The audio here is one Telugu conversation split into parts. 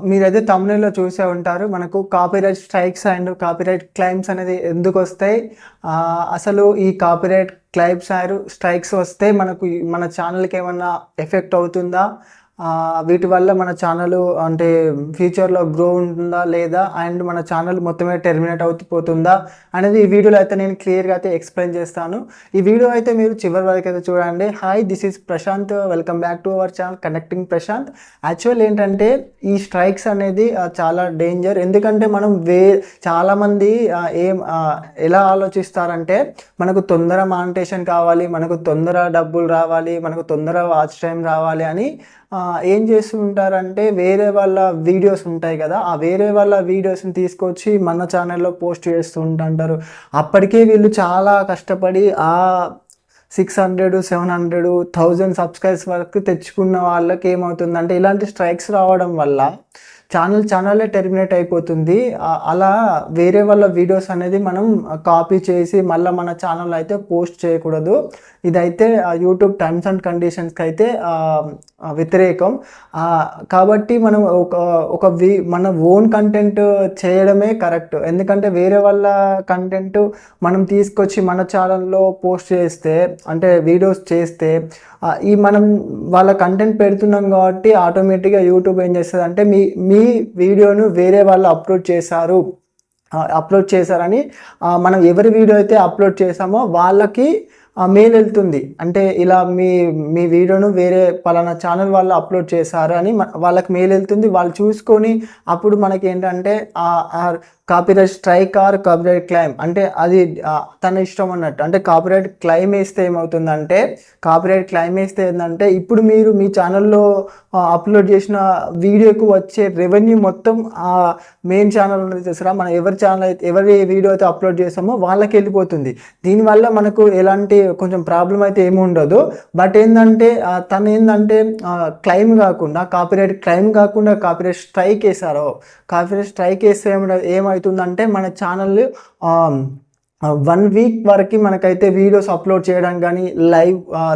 మీరైతే థంబ్‌నెయిల్‌లో చూసే ఉంటారు. మనకు copyright strikes and copyright claims అనేది ఎందుకొస్తాయి? అసలు ఈ కాపీరైట్ క్లెయిమ్స్ ఆర్ స్ట్రైక్స్ వస్తే మనకు మన ఛానెల్‌కేమన్నా ఎఫెక్ట్ అవుతుందా? వీటి వల్ల మన ఛానెలు అంటే ఫ్యూచర్‌లో గ్రో ఉంటుందా? లేదా? అండ్ మన ఛానెల్ మొత్తమే టెర్మినేట్ పోతుందా? అనేది ఈ వీడియోలో అయితే నేను క్లియర్‌గా అయితే ఎక్స్‌ప్లెయిన్ చేస్తాను. ఈ వీడియో అయితే మీరు చివరి వరకు అయితే చూడండి. Hi, this is Prashant. Welcome back to our channel connecting Prashant. Actual ఏంటంటే ఈ స్ట్రైక్స్ అనేది చాలా డేంజర్. ఎందుకంటే మనం చాలామంది ఎలా ఆలోచిస్తారంటే మనకు తొందర మానిటైజేషన్ కావాలి, మనకు తొందర డబ్బులు రావాలి, మనకు తొందర వాచ్ టైం రావాలి అని ఏం చేస్తూ ఉంటారంటే వేరే వాళ్ళ వీడియోస్ ఉంటాయి కదా, ఆ వేరే వాళ్ళ వీడియోస్ని తీసుకొచ్చి మన ఛానల్లో పోస్ట్ చేస్తూ ఉంటుంటారు. అప్పటికే వీళ్ళు చాలా కష్టపడి 600, 700, 1000 సబ్స్క్రైబ్స్ వరకు తెచ్చుకున్న వాళ్ళకి ఏమవుతుందంటే ఇలాంటి స్ట్రైక్స్ రావడం వల్ల ఛానలే టెర్మినేట్ అయిపోతుంది. అలా వేరే వాళ్ళ వీడియోస్ అనేది మనం కాపీ చేసి మళ్ళీ మన ఛానల్లో అయితే పోస్ట్ చేయకూడదు. ఇదైతే యూట్యూబ్ టర్మ్స్ అండ్ కండిషన్స్కి అయితే వ్యతిరేకం. కాబట్టి మనం మన ఓన్ కంటెంట్ చేయడమే కరెక్ట్. ఎందుకంటే వేరే వాళ్ళ కంటెంట్ మనం తీసుకొచ్చి మన ఛానల్లో పోస్ట్ చేస్తే అంటే వీడియోస్ చేస్తే మనం వాళ్ళ కంటెంట్ పెడుతున్నాం కాబట్టి ఆటోమేటిక్గా యూట్యూబ్ ఏం చేస్తుంది అంటే మీ వీడియోను వేరే వాళ్ళు అప్లోడ్ చేశారని మనం ఎవరి వీడియో అయితే అప్లోడ్ చేసామో వాళ్ళకి మెయిల్ వెళ్తుంది. అంటే ఇలా మీ వీడియోను వేరే పలానా ఛానల్ వాళ్ళు అప్లోడ్ చేశారు అని వాళ్ళకి మెయిల్ వెళ్తుంది. వాళ్ళు చూసుకొని అప్పుడు మనకి ఏంటంటే copyright strike or copyright claim అంటే అది తన ఇష్టం అన్నట్టు. అంటే కాపీరైట్ క్లెయిమ్ వేస్తే ఏమవుతుందంటే ఏంటంటే ఇప్పుడు మీరు మీ ఛానల్లో అప్లోడ్ చేసిన వీడియోకు వచ్చే రెవెన్యూ మొత్తం మెయిన్ ఛానల్ ఉన్నది చూసారా, మనం ఎవరి వీడియో అయితే అప్లోడ్ చేసామో వాళ్ళకి వెళ్ళిపోతుంది. దీనివల్ల మనకు ఎలాంటి కొంచెం ప్రాబ్లం అయితే ఏమి ఉండదు. బట్ ఏంటంటే తను ఏంటంటే కాపీరైట్ క్లెయిమ్ కాకుండా కాపీరైట్ స్ట్రైక్ వేసారో, కాపీరైట్ స్ట్రైక్ వేస్తే ఏమవుతుందంటే మన ఛానల్ 1 వీక్ వరకు మనకైతే వీడియోస్ అప్లోడ్ చేయడానికి కానీ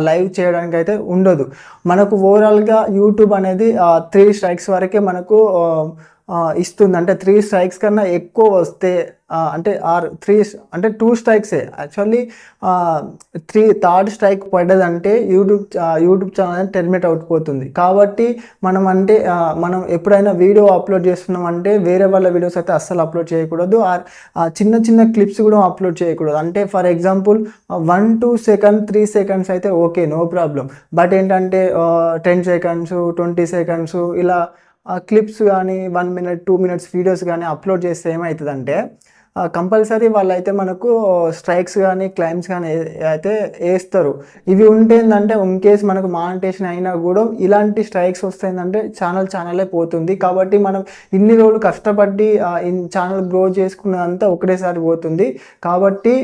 లైవ్ చేయడానికి అయితే ఉండదు. మనకు ఓవరాల్గా యూట్యూబ్ అనేది 3 స్ట్రైక్స్ వరకే మనకు ఇస్తుంది. అంటే 3 స్ట్రైక్స్ కన్నా ఎక్కువ వస్తే అంటే 2 స్ట్రైక్సే యాక్చువల్లీ థర్డ్ స్ట్రైక్ పడ్డదంటే యూట్యూబ్ ఛానల్ టెర్మినేట్ అయిపోతుంది. కాబట్టి మనం ఎప్పుడైనా వీడియో అప్లోడ్ చేస్తున్నామంటే వేరే వాళ్ళ వీడియోస్ అయితే అస్సలు అప్లోడ్ చేయకూడదు. చిన్న క్లిప్స్ కూడా అప్లోడ్ చేయకూడదు. అంటే ఫర్ ఎగ్జాంపుల్ 1, 2 సెకండ్స్ 3 సెకండ్స్ అయితే ఓకే, నో ప్రాబ్లం. బట్ ఏంటంటే 10 సెకండ్స్ 20 సెకండ్స్ ఇలా క్లిప్స్ కానీ 1 మినిట్ 2 మినిట్స్ వీడియోస్ కానీ అప్లోడ్ చేస్తే ఏమవుతుందంటే కంపల్సరీ వాళ్ళైతే మనకు స్ట్రైక్స్ కానీ క్లెయిమ్స్ కానీ అయితే వేస్తారు. ఇవి ఉంటే ఏంటంటే కేస్ మనకు మానిటైజేషన్ అయినా కూడా ఇలాంటి స్ట్రైక్స్ వస్తాయంటే ఛానలే పోతుంది. కాబట్టి మనం ఇన్ని రోజులు కష్టపడి ఛానల్ గ్రో చేసుకున్నదంతా ఒకటేసారి పోతుంది. కాబట్టి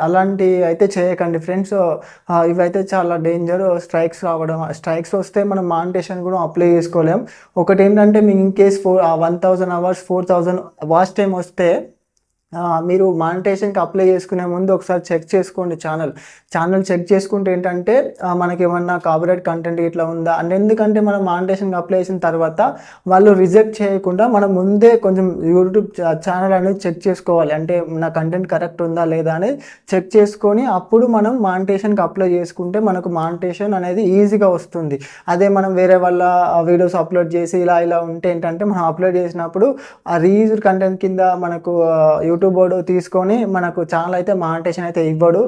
అలాంటి అయితే చేయకండి ఫ్రెండ్స్. ఇవైతే చాలా డేంజర్. స్ట్రైక్స్ వస్తే మనం మానిటైజేషన్ కూడా అప్లై చేసుకోలేం. ఒకటి ఏంటంటే మీ కేస్ 1000 అవర్స్ 4000 వాచ్ టైం వస్తే మీరు మానిటైజేషన్కి అప్లై చేసుకునే ముందు ఒకసారి చెక్ చేసుకోండి. ఛానల్ చెక్ చేసుకుంటే ఏంటంటే మనకి ఏమన్నా కాపీరైట్ కంటెంట్ ఇట్లా ఉందా అంటే, ఎందుకంటే మనం మానిటైజేషన్కి అప్లై చేసిన తర్వాత వాళ్ళు రిజెక్ట్ చేయకుండా మనం ముందే కొంచెం యూట్యూబ్ ఛానల్ అనేది చెక్ చేసుకోవాలి. అంటే నా కంటెంట్ కరెక్ట్ ఉందా లేదా అనేది చెక్ చేసుకొని అప్పుడు మనం మానిటైజేషన్కి అప్లై చేసుకుంటే మనకు మానిటైజేషన్ అనేది ఈజీగా వస్తుంది. అదే మనం వేరే వాళ్ళ వీడియోస్ అప్లోడ్ చేసి ఇలా ఉంటే ఏంటంటే మనం అప్లోడ్ చేసినప్పుడు రీయూజ్డ్ కంటెంట్ కింద మనకు యూట్యూబ్ బోర్డు తీసుకొని మనకు ఛానల్ అయితే మానిటైజేషన్ అయితే ఇవ్వడు.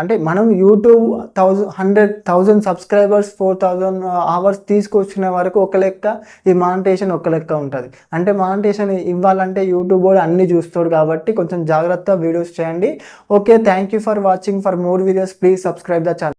అంటే మనం యూట్యూబ్ 100,000 సబ్స్క్రైబర్స్ 4,000 అవర్స్ తీసుకొచ్చిన వరకు ఒక లెక్క, ఈ మానిటైజేషన్ ఒక లెక్క ఉంటుంది. అంటే మానిటైజేషన్ ఇవ్వాలంటే యూట్యూబ్ బోర్డు అన్నీ చూస్తాడు. కాబట్టి కొంచెం జాగ్రత్త వీడియోస్ చేయండి. Okay, thank you for watching. For more videos please subscribe the channel.